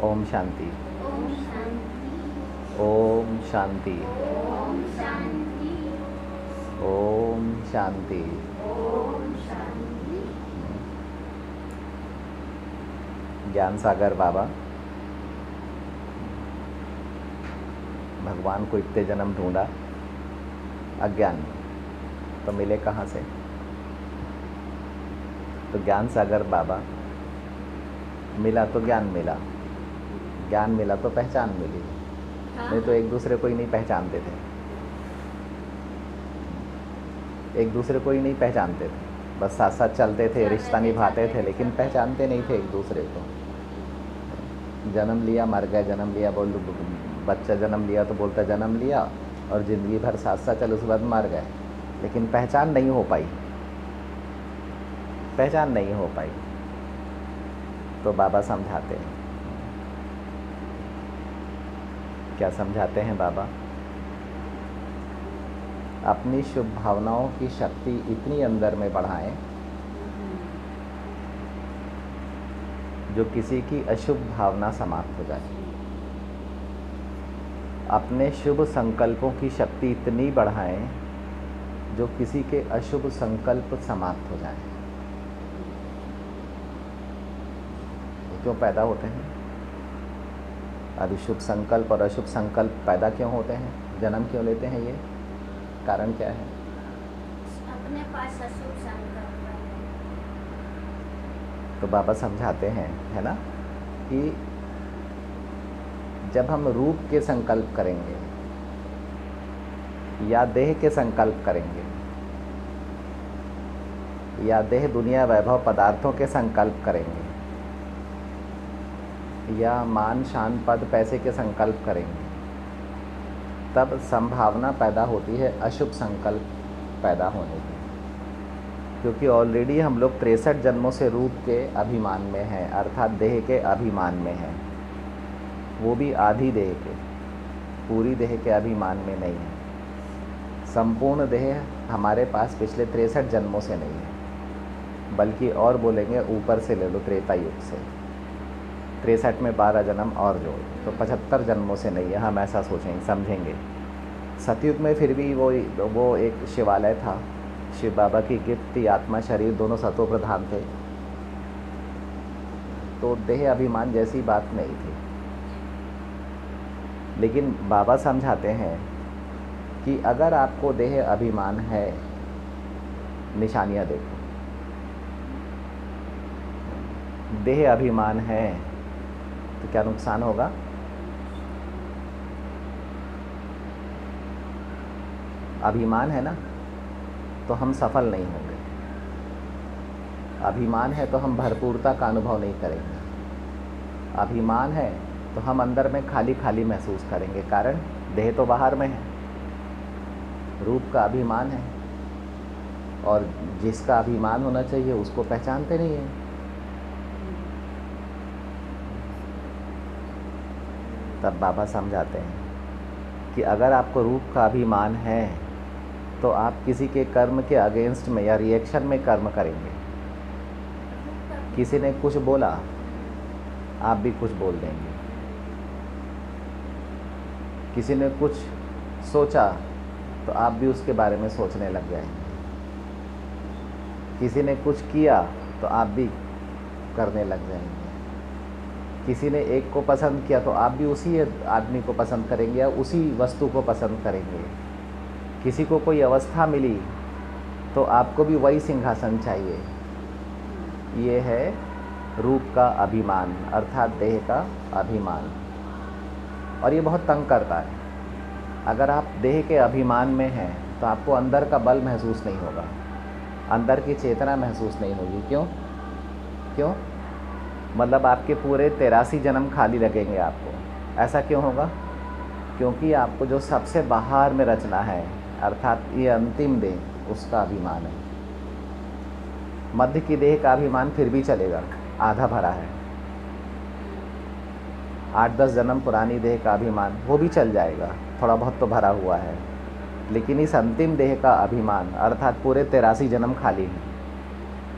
ओम शांति। ओम शांति। ओम शांति। ओम शांति। ओम शांति। ओम शांति। ज्ञान सागर बाबा भगवान को इतने जन्म ढूंढा अज्ञान में, तो मिले कहाँ से? तो ज्ञान सागर बाबा मिला तो ज्ञान मिला, ज्ञान मिला तो पहचान मिली। नहीं तो एक दूसरे को ही नहीं पहचानते थे, एक दूसरे को ही नहीं पहचानते थे, बस साथ साथ चलते थे, रिश्ता निभाते थे, लेकिन पहचानते नहीं थे एक दूसरे को। जन्म लिया मर गए, जन्म लिया बोल, बच्चा जन्म लिया तो बोलता जन्म लिया, और ज़िंदगी भर साथ साथ चले, उसके बाद मर गए, लेकिन पहचान नहीं हो पाई, पहचान नहीं हो पाई। तो बाबा समझाते हैं, क्या समझाते हैं बाबा? अपनी शुभ भावनाओं की शक्ति इतनी अंदर में बढ़ाएं जो किसी की अशुभ भावना समाप्त हो जाए। अपने शुभ संकल्पों की शक्ति इतनी बढ़ाएं जो किसी के अशुभ संकल्प समाप्त हो जाए। क्यों पैदा होते हैं? अभी शुभ संकल्प और अशुभ संकल्प पैदा क्यों होते हैं, जन्म क्यों लेते हैं, ये कारण क्या है? अपने पास अशुभ संकल्प है। तो बाबा समझाते हैं, है ना, कि जब हम रूप के संकल्प करेंगे या देह के संकल्प करेंगे या देह दुनिया वैभव पदार्थों के संकल्प करेंगे या मान शान पद पैसे के संकल्प करेंगे, तब संभावना पैदा होती है अशुभ संकल्प पैदा होने की। क्योंकि ऑलरेडी हम लोग 63 जन्मों से रूप के अभिमान में हैं, अर्थात देह के अभिमान में हैं, वो भी आधी देह के, पूरी देह के अभिमान में नहीं है। संपूर्ण देह हमारे पास पिछले 63 जन्मों से नहीं है, बल्कि और बोलेंगे ऊपर से ले लो, त्रेता युग से, 63 में 12 जन्म और जोड़, तो 75 जन्मों से नहीं है। हम ऐसा सोचेंगे, समझेंगे। सतयुग में फिर भी वो एक शिवालय था, शिव बाबा की गिफ्ट थी, आत्मा शरीर दोनों सतो प्रधान थे, तो देह अभिमान जैसी बात नहीं थी। लेकिन बाबा समझाते हैं कि अगर आपको देह अभिमान है, निशानियाँ देखो, देह अभिमान है तो क्या नुकसान होगा? अभिमान है ना, तो हम सफल नहीं होंगे। अभिमान है तो हम भरपूरता का अनुभव नहीं करेंगे। अभिमान है तो हम अंदर में खाली खाली महसूस करेंगे, कारण देह तो बाहर में है, रूप का अभिमान है, और जिसका अभिमान होना चाहिए उसको पहचानते नहीं है। तब बाबा समझाते हैं कि अगर आपको रूप का अभिमान है तो आप किसी के कर्म के अगेंस्ट में या रिएक्शन में कर्म करेंगे। किसी ने कुछ बोला, आप भी कुछ बोल देंगे। किसी ने कुछ सोचा तो आप भी उसके बारे में सोचने लग जाएंगे। किसी ने कुछ किया तो आप भी करने लग जाएंगे। किसी ने एक को पसंद किया तो आप भी उसी आदमी को पसंद करेंगे या उसी वस्तु को पसंद करेंगे। किसी को कोई अवस्था मिली तो आपको भी वही सिंहासन चाहिए। ये है रूप का अभिमान, अर्थात देह का अभिमान, और ये बहुत तंग करता है। अगर आप देह के अभिमान में हैं तो आपको अंदर का बल महसूस नहीं होगा, अंदर की चेतना महसूस नहीं होगी। क्यों? मतलब आपके पूरे 83 जन्म खाली लगेंगे आपको। ऐसा क्यों होगा? क्योंकि आपको जो सबसे बाहर में रचना है, अर्थात ये अंतिम देह, उसका अभिमान है। मध्य की देह का अभिमान फिर भी चलेगा, आधा भरा है। 8-10 जन्म पुरानी देह का अभिमान वो भी चल जाएगा, थोड़ा बहुत तो भरा हुआ है। लेकिन इस अंतिम देह का अभिमान, अर्थात पूरे 83 जन्म खाली है,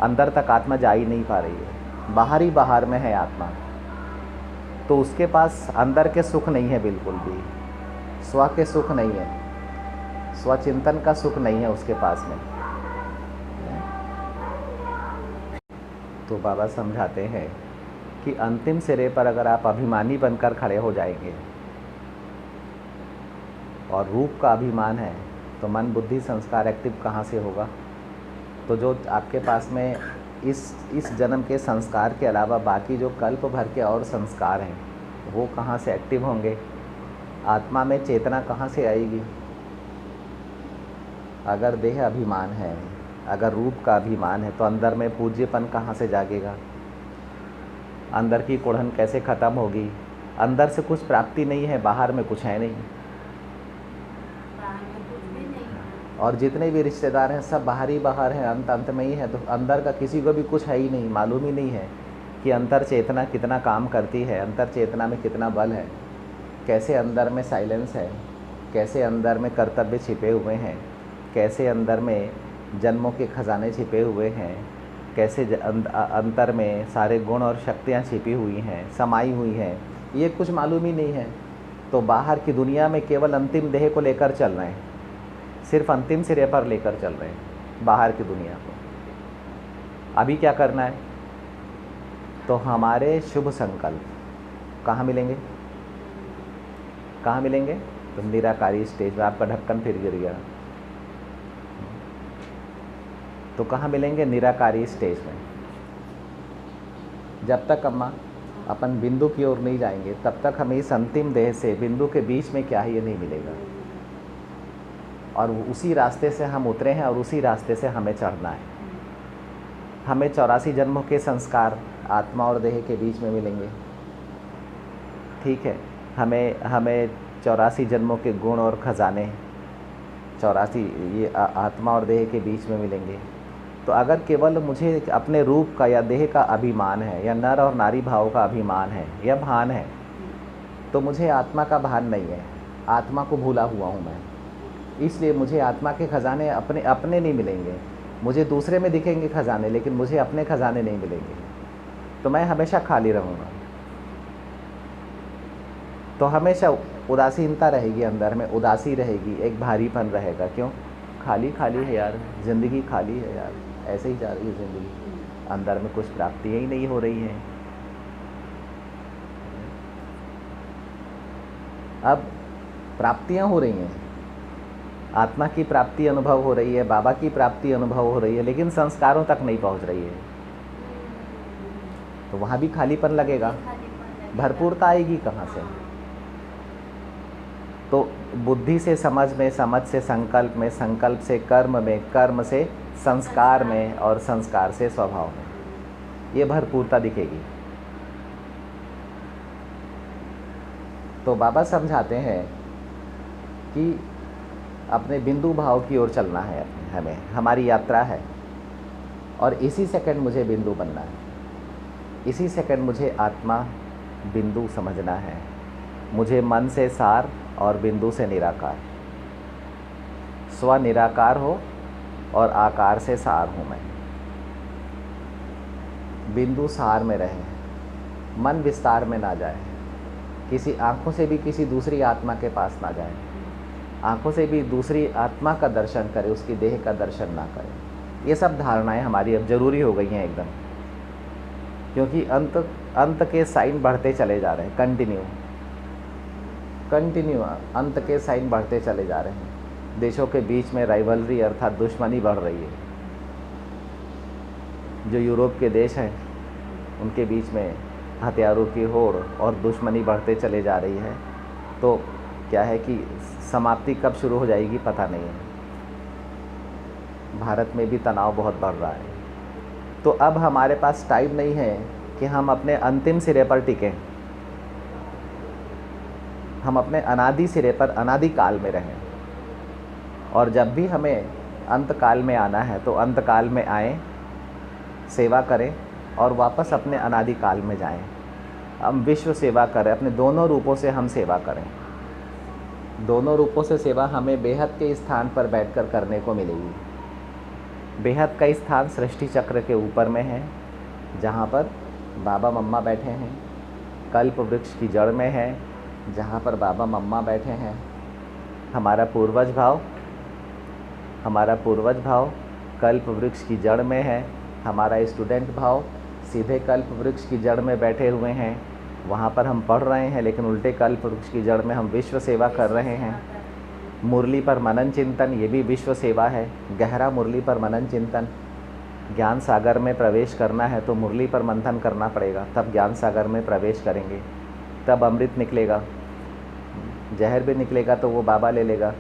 अंदर तक आत्मा जा ही नहीं पा रही है, बाहर ही बाहर में है आत्मा। तो उसके पास अंदर के सुख नहीं है, बिल्कुल भी स्व के सुख नहीं है, स्वचिंतन का सुख नहीं है उसके पास में। तो बाबा समझाते हैं कि अंतिम सिरे पर अगर आप अभिमानी बनकर खड़े हो जाएंगे और रूप का अभिमान है, तो मन बुद्धि संस्कार एक्टिव कहाँ से होगा? तो जो आपके पास में इस जन्म के संस्कार के अलावा बाकी जो कल्प भर के और संस्कार हैं, वो कहाँ से एक्टिव होंगे? आत्मा में चेतना कहाँ से आएगी? अगर देह अभिमान है, अगर रूप का अभिमान है, तो अंदर में पूज्यपन कहाँ से जागेगा? अंदर की कुढ़न कैसे ख़त्म होगी? अंदर से कुछ प्राप्ति नहीं है, बाहर में कुछ है नहीं, और जितने भी रिश्तेदार हैं सब बाहर ही बाहर हैं, अंत में ही है। तो अंदर का किसी को भी कुछ है ही नहीं, मालूम ही नहीं है कि अंतर चेतना कितना काम करती है, अंतर चेतना में कितना बल है, कैसे अंदर में साइलेंस है, कैसे अंदर में कर्तव्य छिपे हुए हैं, कैसे अंदर में जन्मों के खजाने छिपे हुए हैं, कैसे अंतर में सारे गुण और शक्तियाँ छिपी हुई हैं, समाई हुई हैं, ये कुछ मालूम ही नहीं है। तो बाहर की दुनिया में केवल अंतिम देह को लेकर चल रहे हैं, सिर्फ अंतिम सिरे पर लेकर चल रहे हैं बाहर की दुनिया को। अभी क्या करना है? तो हमारे शुभ संकल्प कहाँ मिलेंगे? कहाँ मिलेंगे? तो निराकारी स्टेज में। आपका ढक्कन फिर गिर गया। तो कहाँ मिलेंगे? निराकारी स्टेज में। जब तक अम्मा अपन बिंदु की ओर नहीं जाएंगे, तब तक हमें इस अंतिम देह से बिंदु के बीच में क्या है ये नहीं मिलेगा। और उसी रास्ते से हम उतरे हैं और उसी रास्ते से हमें चढ़ना है। हमें 84 जन्मों के संस्कार आत्मा और देह के बीच में मिलेंगे, ठीक है। हमें 84 जन्मों के गुण और खजाने 84 ये आत्मा और देह के बीच में मिलेंगे। तो अगर केवल मुझे अपने रूप का या देह का अभिमान है, या नर और नारी भाव का अभिमान है या भान है, तो मुझे आत्मा का भान नहीं है, आत्मा को भूला हुआ हूँ मैं। इसलिए मुझे आत्मा के खजाने अपने नहीं मिलेंगे। मुझे दूसरे में दिखेंगे खजाने, लेकिन मुझे अपने खजाने नहीं मिलेंगे। तो मैं हमेशा खाली रहूँगा। तो हमेशा उदासीनता रहेगी, अंदर में उदासी रहेगी, एक भारीपन रहेगा। क्यों? खाली खाली है यार, ज़िंदगी खाली है यार, ऐसे ही जा रही है ज़िंदगी, अंदर में कुछ प्राप्तियाँ ही नहीं हो रही हैं। अब प्राप्तियाँ हो रही हैं, आत्मा की प्राप्ति अनुभव हो रही है, बाबा की प्राप्ति अनुभव हो रही है, लेकिन संस्कारों तक नहीं पहुंच रही है। तो वहाँ भी खालीपन लगेगा, भरपूरता आएगी कहाँ से? तो बुद्धि से समझ में, समझ से संकल्प में, संकल्प से कर्म में, कर्म से संस्कार में, और संस्कार से स्वभाव में, ये भरपूरता दिखेगी। तो बाबा समझाते हैं कि अपने बिंदु भाव की ओर चलना है हमें, हमारी यात्रा है, और इसी सेकंड मुझे बिंदु बनना है, इसी सेकंड मुझे आत्मा बिंदु समझना है। मुझे मन से सार और बिंदु से निराकार, स्व निराकार हो और आकार से सार हूँ मैं। बिंदु सार में रहे, मन विस्तार में ना जाए, किसी आँखों से भी किसी दूसरी आत्मा के पास ना जाए, आँखों से भी दूसरी आत्मा का दर्शन करे, उसकी देह का दर्शन ना करे। ये सब धारणाएं हमारी अब ज़रूरी हो गई हैं एकदम, क्योंकि अंत के साइन बढ़ते चले जा रहे हैं, कंटिन्यू अंत के साइन बढ़ते चले जा रहे हैं। देशों के बीच में राइवलरी अर्थात दुश्मनी बढ़ रही है। जो यूरोप के देश हैं उनके बीच में हथियारों की होड़ और दुश्मनी बढ़ते चले जा रही है। तो क्या है कि समाप्ति कब शुरू हो जाएगी पता नहीं है। भारत में भी तनाव बहुत बढ़ रहा है। तो अब हमारे पास टाइम नहीं है कि हम अपने अंतिम सिरे पर टिकें, हम अपने अनादि सिरे पर अनादि काल में रहें। और जब भी हमें अंत काल में आना है तो अंत काल में आएँ, सेवा करें और वापस अपने अनादि काल में जाएं। हम विश्व सेवा करें, अपने दोनों रूपों से हम सेवा करें। दोनों रूपों से सेवा हमें बेहद के स्थान पर बैठकर करने को मिलेगी। बेहद का स्थान सृष्टि चक्र के ऊपर में है, जहाँ पर बाबा मम्मा बैठे हैं, कल्प वृक्ष की जड़ में है, जहाँ पर बाबा मम्मा बैठे हैं। हमारा पूर्वज भाव कल्प वृक्ष की जड़ में है। हमारा स्टूडेंट भाव सीधे कल्प वृक्ष की जड़ में बैठे हुए हैं। वहाँ पर हम पढ़ रहे हैं, लेकिन उल्टे कल्प वृक्ष की जड़ में हम विश्व सेवा कर रहे हैं। मुरली पर मनन चिंतन, ये भी विश्व सेवा है। गहरा मुरली पर मनन चिंतन। ज्ञान सागर में प्रवेश करना है तो मुरली पर मंथन करना पड़ेगा, तब ज्ञान सागर में प्रवेश करेंगे, तब अमृत निकलेगा। जहर भी निकलेगा तो वो बाबा ले लेगा,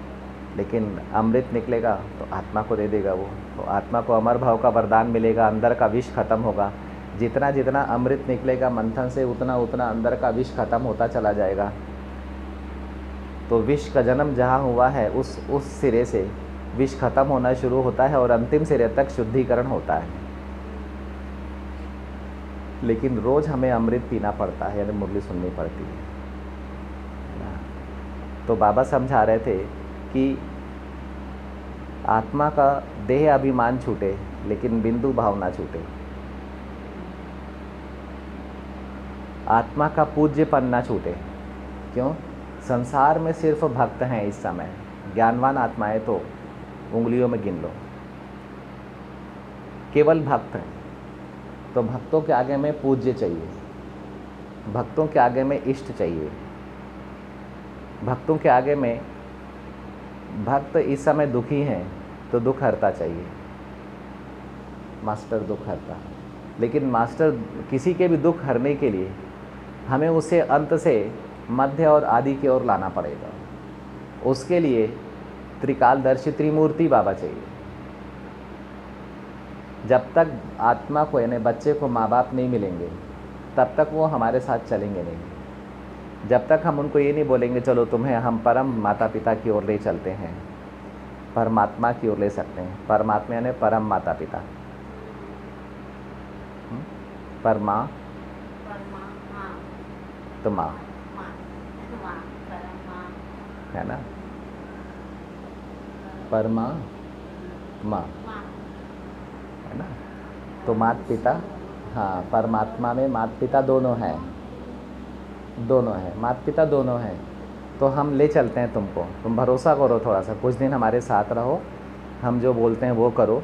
लेकिन अमृत निकलेगा तो आत्मा को दे देगा वो। तो आत्मा को अमर भाव का वरदान मिलेगा, अंदर का विष खत्म होगा। जितना जितना अमृत निकलेगा मंथन से, उतना उतना अंदर का विष खत्म होता चला जाएगा। तो विष का जन्म जहाँ हुआ है उस सिरे से विष खत्म होना शुरू होता है और अंतिम सिरे तक शुद्धिकरण होता है। लेकिन रोज हमें अमृत पीना पड़ता है, यानी मुरली सुननी पड़ती है। तो बाबा समझा रहे थे कि आत्मा का देह अभिमान छूटे, लेकिन बिंदु भाव ना छूटे। आत्मा का पूज्यपन ना छूटे। क्यों? संसार में सिर्फ भक्त हैं इस समय। ज्ञानवान आत्माएं तो उंगलियों में गिन लो, केवल भक्त हैं। तो भक्तों के आगे में पूज्य चाहिए, भक्तों के आगे में इष्ट चाहिए, भक्तों के आगे में भक्त इस समय दुखी हैं तो दुख हरता चाहिए। मास्टर दुख हरता, लेकिन मास्टर किसी के भी दुख हरने के लिए हमें उसे अंत से मध्य और आदि की ओर लाना पड़ेगा। उसके लिए त्रिकालदर्शी त्रिमूर्ति बाबा चाहिए। जब तक आत्मा को यानी बच्चे को माँ बाप नहीं मिलेंगे तब तक वो हमारे साथ चलेंगे नहीं। जब तक हम उनको ये नहीं बोलेंगे चलो तुम्हें हम परम माता पिता की ओर ले चलते हैं, परमात्मा की ओर ले सकते हैं। परमात्मा यानी परम माता पिता। परमा तो माँ है ना, परमा माँ है ना। तो माता पिता, हाँ, परमात्मा में माता पिता दोनों हैं, माता पिता दोनों हैं। तो हम ले चलते हैं तुमको, तुम भरोसा करो, थोड़ा सा कुछ दिन हमारे साथ रहो, हम जो बोलते हैं वो करो,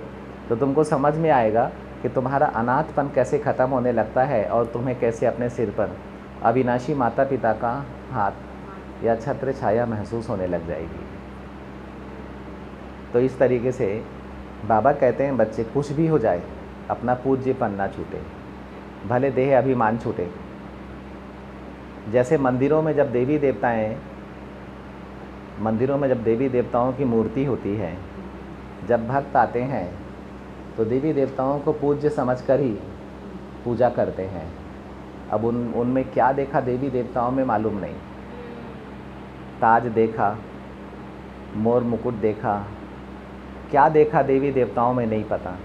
तो तुमको समझ में आएगा कि तुम्हारा अनाथपन कैसे ख़त्म होने लगता है और तुम्हें कैसे अपने सिर पर अविनाशी माता पिता का हाथ या छत्र छाया महसूस होने लग जाएगी। तो इस तरीके से बाबा कहते हैं बच्चे कुछ भी हो जाए अपना पूज्यपन ना छूटे, भले देह अभिमान छूटे। जैसे मंदिरों में जब देवी देवताओं की मूर्ति होती है, जब भक्त आते हैं तो देवी देवताओं को पूज्य समझकर ही पूजा करते हैं। अब उनमें क्या देखा देवी देवताओं में मालूम नहीं, ताज देखा, मोर मुकुट देखा, क्या देखा देवी देवताओं में नहीं पता,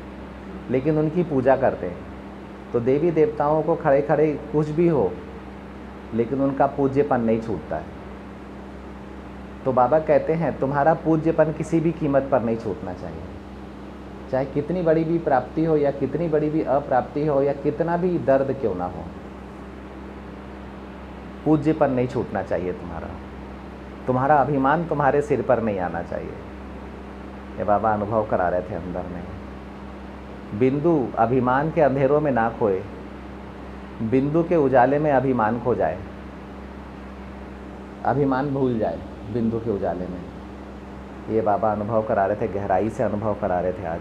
लेकिन उनकी पूजा करते हैं। तो देवी देवताओं को खड़े खड़े कुछ भी हो, लेकिन उनका पूज्यपन नहीं छूटता है। तो बाबा कहते हैं तुम्हारा पूज्यपन किसी भी कीमत पर नहीं छूटना चाहिए, चाहे कितनी बड़ी भी प्राप्ति हो या कितनी बड़ी भी अप्राप्ति हो या कितना भी दर्द क्यों ना हो, पूज्यपन नहीं छूटना चाहिए तुम्हारा अभिमान तुम्हारे सिर पर नहीं आना चाहिए। ये बाबा अनुभव करा रहे थे अंदर में। बिंदु अभिमान के अंधेरों में ना खोए, बिंदु के उजाले में अभिमान खो जाए, अभिमान भूल जाए बिंदु के उजाले में। ये बाबा अनुभव करा रहे थे, गहराई से अनुभव करा रहे थे आज।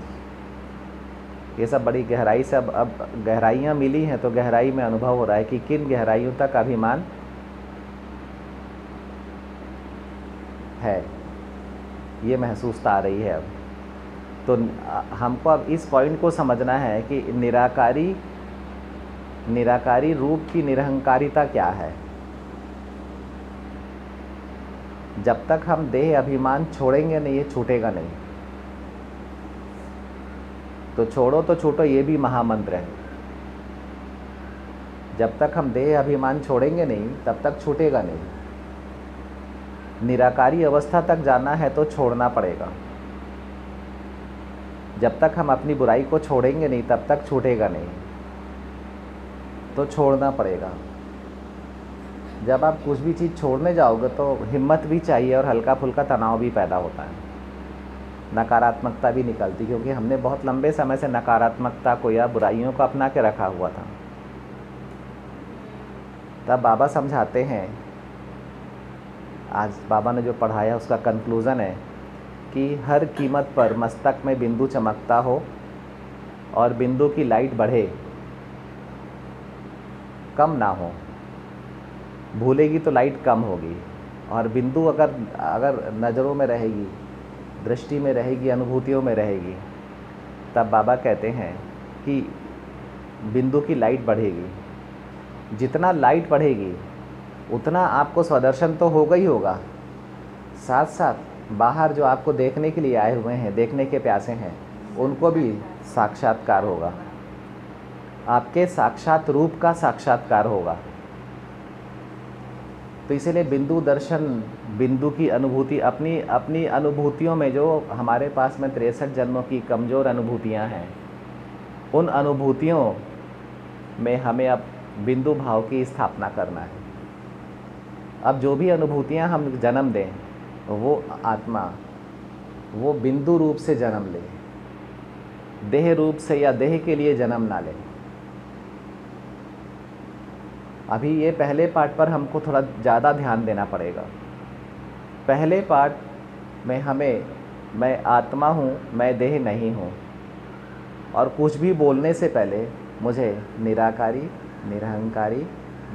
ये सब बड़ी गहराई से अब गहराइयाँ मिली हैं तो गहराई में अनुभव हो रहा है कि किन गहराइयों तक अभिमान है, ये महसूसता आ रही है अब। तो हमको अब इस पॉइंट को समझना है कि निराकारी रूप की निरहंकारिता क्या है। जब तक हम देह अभिमान छोड़ेंगे नहीं, ये छूटेगा नहीं। तो छोड़ो तो छूटो, ये भी महामंत्र है। जब तक हम देह अभिमान छोड़ेंगे नहीं तब तक छूटेगा नहीं। निराकारी अवस्था तक जाना है तो छोड़ना पड़ेगा। जब तक हम अपनी बुराई को छोड़ेंगे नहीं तब तक छूटेगा नहीं, तो छोड़ना पड़ेगा। जब आप कुछ भी चीज़ छोड़ने जाओगे तो हिम्मत भी चाहिए और हल्का फुल्का तनाव भी पैदा होता है, नकारात्मकता भी निकलती, क्योंकि हमने बहुत लंबे समय से नकारात्मकता को या बुराइयों को अपना के रखा हुआ था। तब बाबा समझाते हैं, आज बाबा ने जो पढ़ाया उसका कंक्लूज़न है कि हर कीमत पर मस्तक में बिंदु चमकता हो और बिंदु की लाइट बढ़े, कम ना हो। भूलेगी तो लाइट कम होगी, और बिंदु अगर नज़रों में रहेगी, दृष्टि में रहेगी, अनुभूतियों में रहेगी, तब बाबा कहते हैं कि बिंदु की लाइट बढ़ेगी। जितना लाइट बढ़ेगी उतना आपको स्वदर्शन तो होगा ही होगा, साथ साथ बाहर जो आपको देखने के लिए आए हुए हैं, देखने के प्यासे हैं, उनको भी साक्षात्कार होगा, आपके साक्षात रूप का साक्षात्कार होगा। तो इसीलिए बिंदु दर्शन, बिंदु की अनुभूति, अपनी अनुभूतियों में जो हमारे पास में 63 जन्मों की कमज़ोर अनुभूतियां हैं, उन अनुभूतियों में हमें अब बिंदु भाव की स्थापना करना है। अब जो भी अनुभूतियां हम जन्म दें, वो आत्मा वो बिंदु रूप से जन्म ले, देह रूप से या देह के लिए जन्म ना ले। अभी ये पहले पार्ट पर हमको थोड़ा ज़्यादा ध्यान देना पड़ेगा। पहले पार्ट में मैं आत्मा हूँ, मैं देह नहीं हूँ, और कुछ भी बोलने से पहले मुझे निराकारी, निरहंकारी,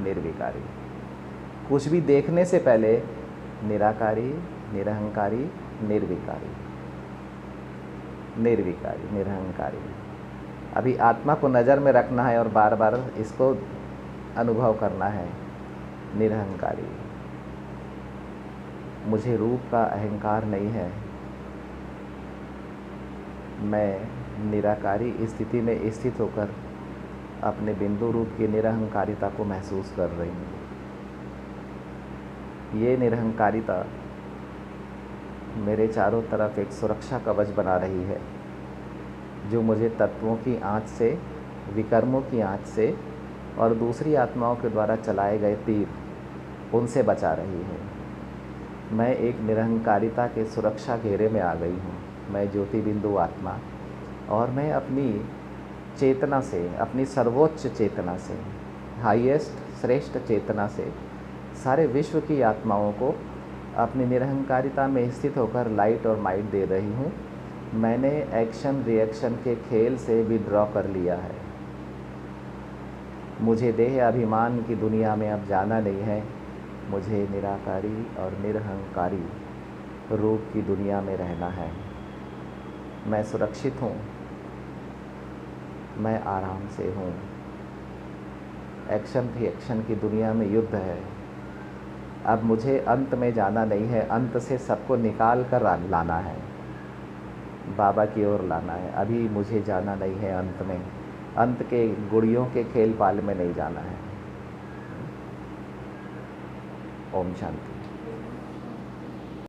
निर्विकारी, कुछ भी देखने से पहले निराकारी, निरहंकारी, निर्विकारी, निर्विकारी, निरहंकारी। अभी आत्मा को नज़र में रखना है और बार बार इसको अनुभव करना है। निरहंकारी, मुझे रूप का अहंकार नहीं है, मैं निराकारी स्थिति में स्थित होकर अपने बिंदु रूप की निरहंकारिता को महसूस कर रही हूँ। ये निरहंकारिता मेरे चारों तरफ एक सुरक्षा कवच बना रही है, जो मुझे तत्वों की आँच से, विकर्मों की आँच से और दूसरी आत्माओं के द्वारा चलाए गए तीर, उनसे बचा रही है। मैं एक निरहंकारिता के सुरक्षा घेरे में आ गई हूँ। मैं ज्योति बिंदु आत्मा, और मैं अपनी चेतना से, अपनी सर्वोच्च चेतना से, हाईएस्ट श्रेष्ठ चेतना से सारे विश्व की आत्माओं को अपनी निरहंकारिता में स्थित होकर लाइट और माइट दे रही हूँ। मैंने एक्शन रिएक्शन के खेल से विड्रॉ कर लिया है। मुझे देह अभिमान की दुनिया में अब जाना नहीं है। मुझे निराकारी और निरहंकारी रूप की दुनिया में रहना है। मैं सुरक्षित हूँ, मैं आराम से हूँ। एक्शन रिएक्शन की दुनिया में युद्ध है। अब मुझे अंत में जाना नहीं है, अंत से सबको निकाल कर लाना है, बाबा की ओर लाना है। अभी मुझे जाना नहीं है अंत में, अंत के गुड़ियों के खेल पाल में नहीं जाना है। ओम शांति।